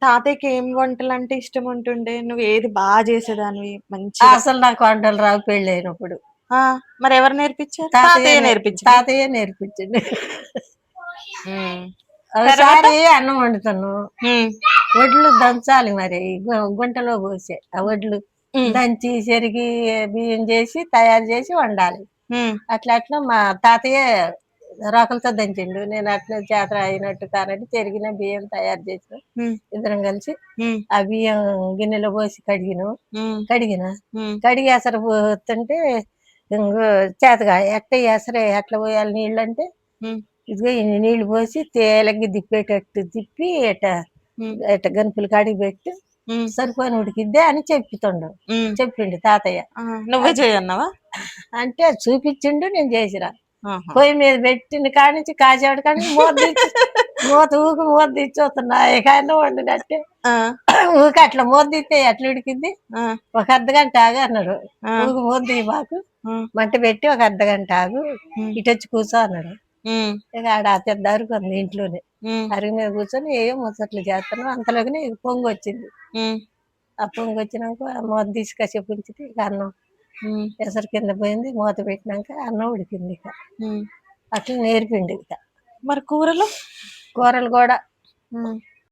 తాతయ్యకి ఏం వంటలంటే ఇష్టం ఉంటుండే? నువ్వు ఏది చేసేదానివి మంచిగా? అసలు నాకు వంటలు రావు పెళ్ళైనప్పుడు. ఆ! మరెవరు నేర్పించారు? తాతయ్య తాతయ్య నేర్పించిందా? తాతయ్య నేర్పించిండు. హ్మ్. తర్వాత? ఒకసారి అన్నం వండుతాను. హ్మ్. వడ్లు దంచాలి మరి గుంటలో పోసి ఆ వడ్లు హ్మ్. దంచి చెరిగి బియ్యం చేసి తయారు చేసి వండాలి. హ్మ్. అట్లా అట్లా మా తాతయ్య రోకలతో దంచిండు. నేను అట్లా చేత అయినట్టు కానట్టు చెరిగిన బియ్యం తయారు చేసిన హ్మ్. ఇద్దరం కలిసి హ్మ్. ఆ బియ్యం గిన్నెలో పోసి కడిగిన హ్మ్. హ్మ్. కడిగి ఎసరు పోతుంటే ఇంకో చేతగా ఎట్ట ఎసరే ఎట్లా పోయాలి నీళ్ళు అంటే హ్మ్. ఇదిగో ఇన్ని నీళ్లు పోసి తేలకి తిప్పేటట్టు తిప్పి హ్మ్. ఎట్ట గనుపులు కాడికి పెట్టి హ్మ్. సరిపోని ఉడికిద్దే అని హ్మ్. చెప్పిండు తాతయ్య. ఆ! నువ్వే అది చెయ్యన్నావా? అంటే చూపించిండు నేను చేసిరా. ఆహా! పొయ్యి మీద పెట్టిన కానించి కాసేపటి కానించి మూత తీసి చూస్తున్నా ఎకాయన వండినట్టే. ఆ! ఊకే అట్లా మూత తీస్తే ఎట్లా ఉడికిద్ది? ఆ! ఒక అర్ధగంట ఆగు అన్నాడు. ఆ! ఊకే మూత తీయి మాకు హ్మ్. మంట పెట్టి ఒక అర్ధగంట ఆగు హ్మ్. ఇటొచ్చి కూర్చో అన్నాడు. హ్మ్. ఇక ఆడ పెద్ద అరుగు ఉంది ఇంట్లోనే. హ్మ్. అరుగు మీద కూర్చొని ఏయో ముచ్చట్లు చేస్తున్నాం అంతలోకి పొంగి వచ్చింది. హ్మ్. ఆ పొంగి వచ్చినాక మూత తీసి కాసేపు ఉంచితే ఇక అన్నం హ్మ్. ఎసరు కింద పోయింది. మూత పెట్టినాక అన్నం ఉడికింది ఇక. హ్మ్. అట్లా నేర్పిండు ఇక. మరి కూరలు? కూరలు కూడా హ్మ్.